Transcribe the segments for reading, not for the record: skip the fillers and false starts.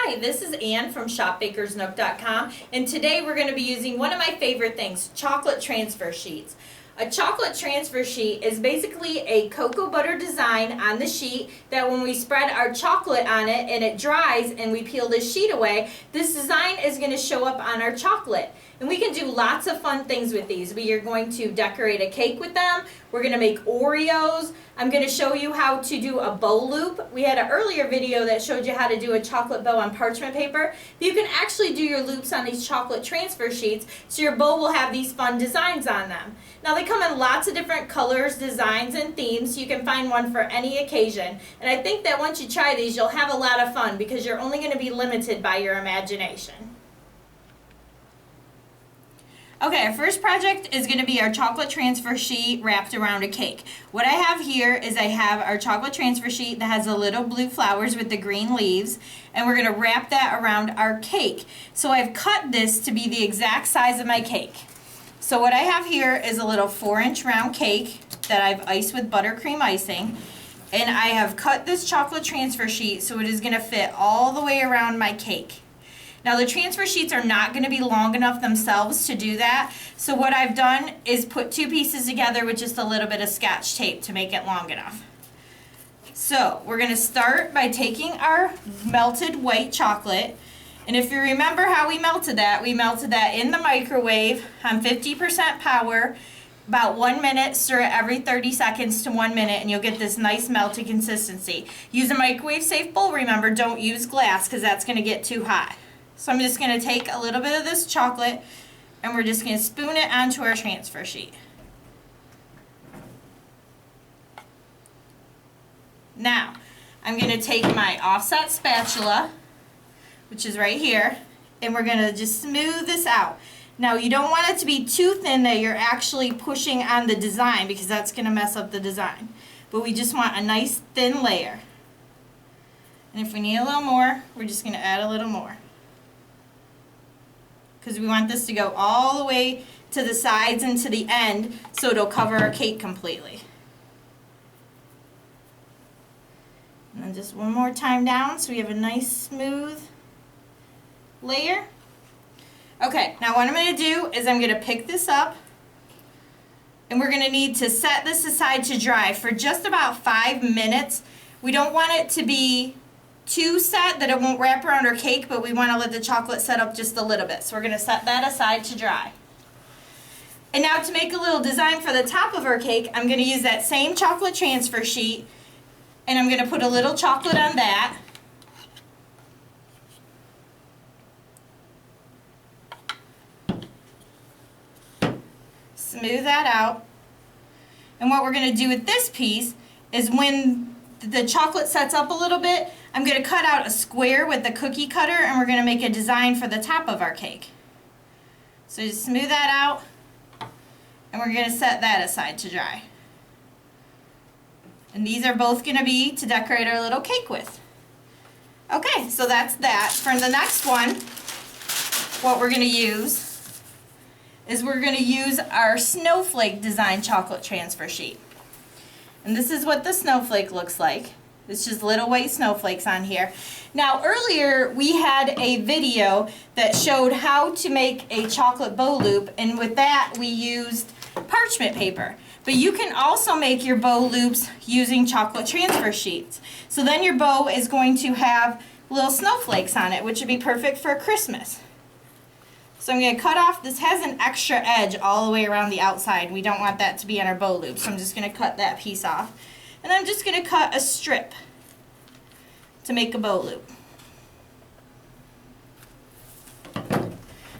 Hi, this is Ann from ShopBakersNook.com, and today we're going to be using one of my favorite things, chocolate transfer sheets. A chocolate transfer sheet is basically a cocoa butter design on the sheet that when we spread our chocolate on it and it dries and we peel this sheet away, this design is going to show up on our chocolate. And we can do lots of fun things with these. We are going to decorate a cake with them. We're going to make Oreos. I'm going to show you how to do a bow loop. We had an earlier video that showed you how to do a chocolate bow on parchment paper. But you can actually do your loops on these chocolate transfer sheets so your bow will have these fun designs on them. Now they come in lots of different colors, designs, and themes, so you can find one for any occasion. And I think that once you try these, you'll have a lot of fun because you're only going to be limited by your imagination. Okay, our first project is going to be our chocolate transfer sheet wrapped around a cake. What I have here is I have our chocolate transfer sheet that has the little blue flowers with the green leaves, and we're going to wrap that around our cake. So I've cut this to be the exact size of my cake. So what I have here is a little 4-inch round cake that I've iced with buttercream icing, and I have cut this chocolate transfer sheet so it is going to fit all the way around my cake. Now the transfer sheets are not going to be long enough themselves to do that, so what I've done is put two pieces together with just a little bit of Scotch tape to make it long enough. So we're going to start by taking our melted white chocolate, and if you remember how we melted that in the microwave on 50% power, about 1 minute, stir it every 30 seconds to 1 minute, and you'll get this nice melted consistency. Use a microwave safe bowl. Remember, don't use glass because that's going to get too hot. So I'm just going to take a little bit of this chocolate and we're just going to spoon it onto our transfer sheet. Now, I'm going to take my offset spatula, which is right here, and we're going to just smooth this out. Now, you don't want it to be too thin that you're actually pushing on the design because that's going to mess up the design. But we just want a nice thin layer. And if we need a little more, we're just going to add a little more, because we want this to go all the way to the sides and to the end so it'll cover our cake completely. And then just one more time down so we have a nice smooth layer. Okay, now what I'm going to do is I'm going to pick this up and we're going to need to set this aside to dry for just about 5 minutes. We don't want it to be too set that it won't wrap around our cake, but we want to let the chocolate set up just a little bit. So we're going to set that aside to dry. And now to make a little design for the top of our cake, I'm going to use that same chocolate transfer sheet and I'm going to put a little chocolate on that. Smooth that out. And what we're going to do with this piece is when the chocolate sets up a little bit, I'm going to cut out a square with the cookie cutter and we're going to make a design for the top of our cake. So just smooth that out and we're going to set that aside to dry. And these are both going to be to decorate our little cake with. Okay, so that's that. For the next one, what we're going to use is we're going to use our snowflake design chocolate transfer sheet. And this is what the snowflake looks like. It's just little white snowflakes on here. Now earlier we had a video that showed how to make a chocolate bow loop, and with that we used parchment paper. But you can also make your bow loops using chocolate transfer sheets. So then your bow is going to have little snowflakes on it, which would be perfect for Christmas. So I'm going to cut off, this has an extra edge all the way around the outside. We don't want that to be on our bow loop, so I'm just going to cut that piece off. And I'm just going to cut a strip to make a bow loop.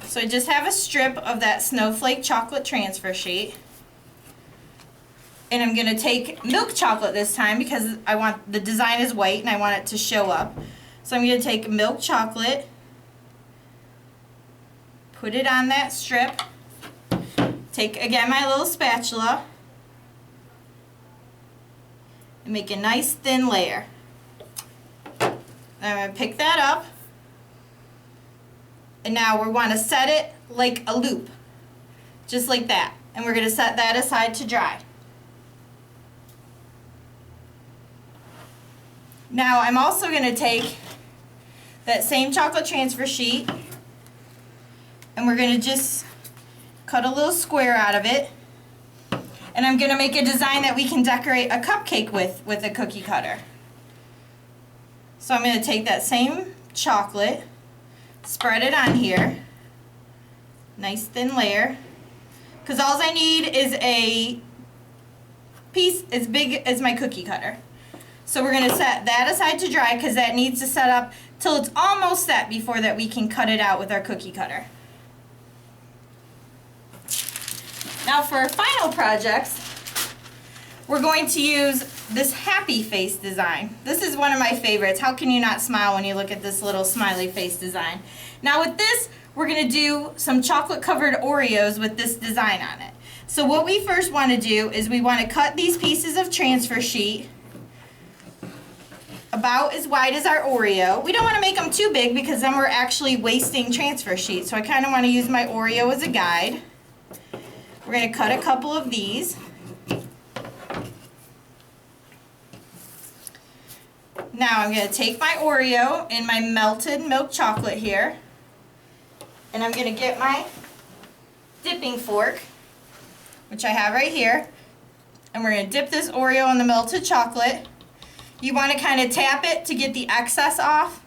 So I just have a strip of that snowflake chocolate transfer sheet. And I'm going to take milk chocolate this time because I want, the design is white and I want it to show up. So I'm going to take milk chocolate, put it on that strip, take again my little spatula, and make a nice thin layer. I'm going to pick that up, and now we want to set it like a loop, just like that. And we're going to set that aside to dry. Now I'm also going to take that same chocolate transfer sheet, and we're going to just cut a little square out of it. And I'm going to make a design that we can decorate a cupcake with a cookie cutter. So I'm going to take that same chocolate, spread it on here, nice thin layer, because all I need is a piece as big as my cookie cutter. So we're going to set that aside to dry because that needs to set up till it's almost set before that we can cut it out with our cookie cutter. Now for our final projects, we're going to use this happy face design. This is one of my favorites. How can you not smile when you look at this little smiley face design? Now with this, we're going to do some chocolate covered Oreos with this design on it. So what we first want to do is we want to cut these pieces of transfer sheet about as wide as our Oreo. We don't want to make them too big because then we're actually wasting transfer sheet. So I kind of want to use my Oreo as a guide. We're going to cut a couple of these. Now I'm going to take my Oreo and my melted milk chocolate here, and I'm going to get my dipping fork, which I have right here, and we're going to dip this Oreo in the melted chocolate. You want to kind of tap it to get the excess off,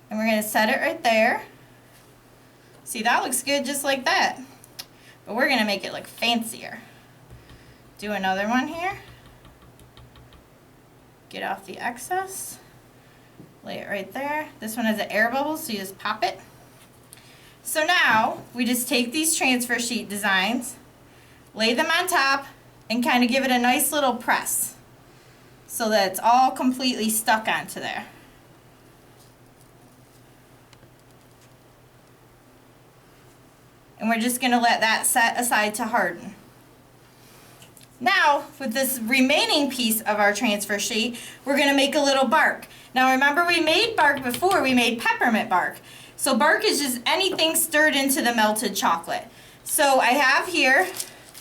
and we're going to set it right there. See, that looks good just like that, but we're going to make it look fancier. Do another one here. Get off the excess, lay it right there. This one has an air bubble, so you just pop it. So now we just take these transfer sheet designs, lay them on top, and kind of give it a nice little press so that it's all completely stuck onto there. And we're just going to let that set aside to harden. Now, with this remaining piece of our transfer sheet, we're going to make a little bark. Now remember, we made bark before, we made peppermint bark. So bark is just anything stirred into the melted chocolate. So I have here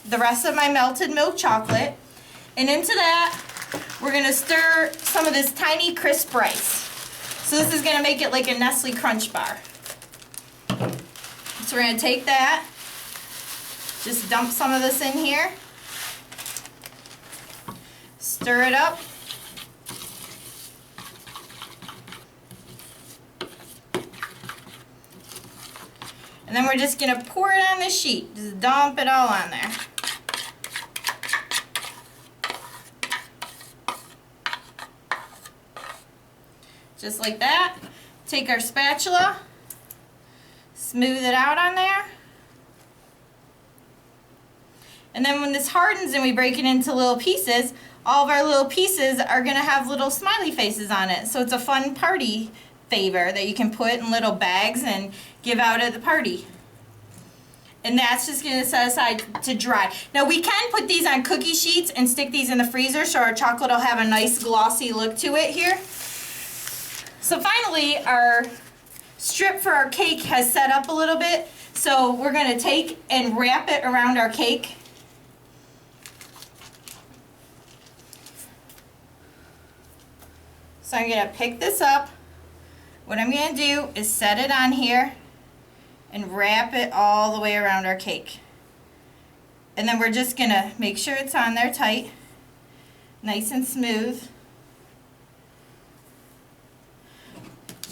the rest of my melted milk chocolate, and into that we're going to stir some of this tiny crisp rice. So this is going to make it like a Nestle Crunch bar. So we're going to take that, just dump some of this in here. Stir it up. And then we're just going to pour it on the sheet. Just dump it all on there. Just like that. Take our spatula, smooth it out on there. And then when this hardens and we break it into little pieces, all of our little pieces are going to have little smiley faces on it. So it's a fun party favor that you can put in little bags and give out at the party. And that's just going to set aside to dry. Now we can put these on cookie sheets and stick these in the freezer so our chocolate will have a nice glossy look to it here. So finally, our strip for our cake has set up a little bit. So we're going to take and wrap it around our cake. So I'm going to pick this up. What I'm going to do is set it on here and wrap it all the way around our cake. And then we're just going to make sure it's on there tight, nice and smooth.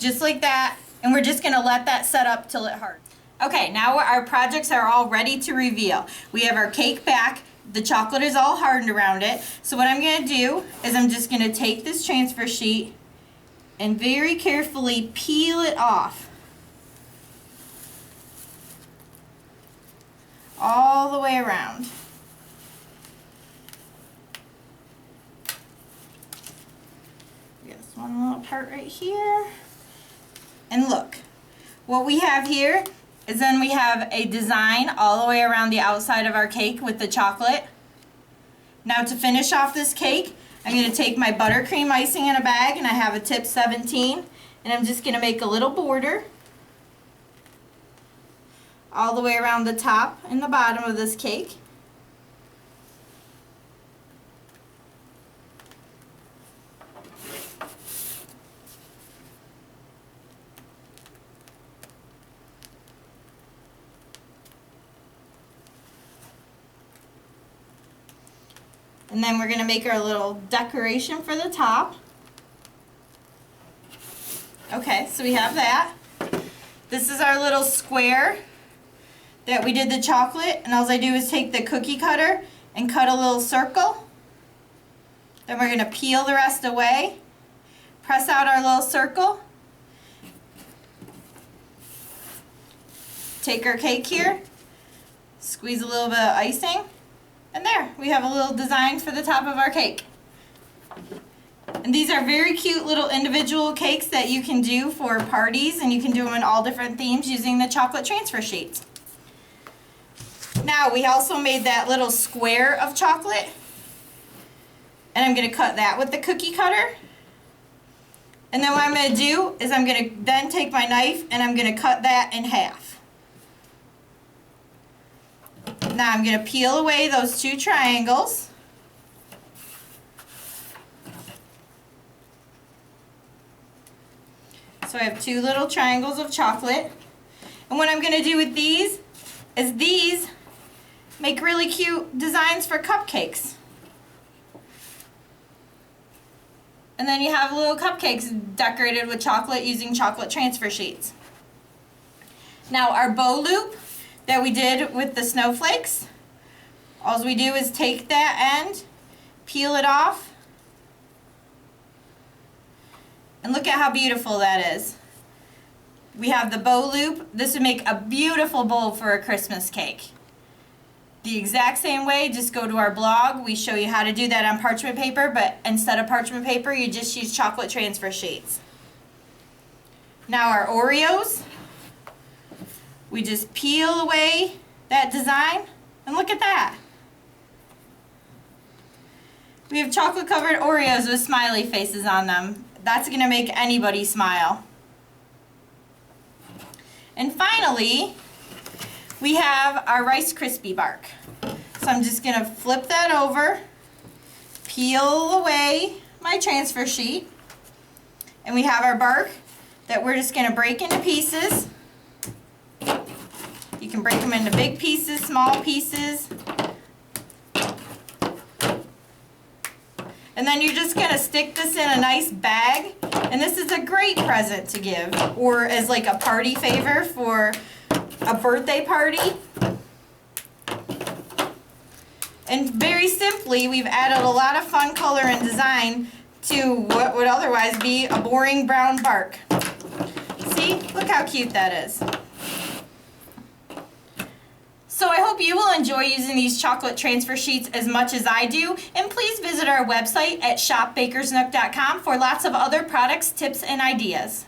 Just like that. And we're just going to let that set up till it hardens. Okay, now our projects are all ready to reveal. We have our cake back. The chocolate is all hardened around it. So what I'm going to do is I'm just going to take this transfer sheet and very carefully peel it off. All the way around. Get this one little part right here. And look, what we have here is then we have a design all the way around the outside of our cake with the chocolate. Now to finish off this cake, I'm going to take my buttercream icing in a bag, and I have a tip 17, and I'm just going to make a little border all the way around the top and the bottom of this cake. And then we're going to make our little decoration for the top. Okay, so we have that. This is our little square that we did the chocolate, and all I do is take the cookie cutter and cut a little circle. Then we're going to peel the rest away, press out our little circle, take our cake here, squeeze a little bit of icing, and there, we have a little design for the top of our cake. And these are very cute little individual cakes that you can do for parties, and you can do them in all different themes using the chocolate transfer sheets. Now we also made that little square of chocolate, and I'm going to cut that with the cookie cutter. And then what I'm going to do is I'm going to then take my knife and I'm going to cut that in half. Now I'm going to peel away those two triangles. So I have two little triangles of chocolate. And what I'm going to do with these is these make really cute designs for cupcakes. And then you have little cupcakes decorated with chocolate using chocolate transfer sheets. Now our bow loop that we did with the snowflakes, all we do is take that end, peel it off, and look at how beautiful that is. We have the bow loop. This would make a beautiful bowl for a Christmas cake. The exact same way, just go to our blog. We show you how to do that on parchment paper, but instead of parchment paper, you just use chocolate transfer sheets. Now our Oreos, we just peel away that design, and look at that. We have chocolate covered Oreos with smiley faces on them. That's going to make anybody smile. And finally, we have our Rice Krispie bark. So I'm just going to flip that over, peel away my transfer sheet, and we have our bark that we're just going to break into pieces. You can break them into big pieces, small pieces. And then you're just going to stick this in a nice bag. And this is a great present to give, or as like a party favor for a birthday party. And very simply, we've added a lot of fun color and design to what would otherwise be a boring brown bark. See? Look how cute that is. So I hope you will enjoy using these chocolate transfer sheets as much as I do, and please visit our website at shopbakersnook.com for lots of other products, tips, and ideas.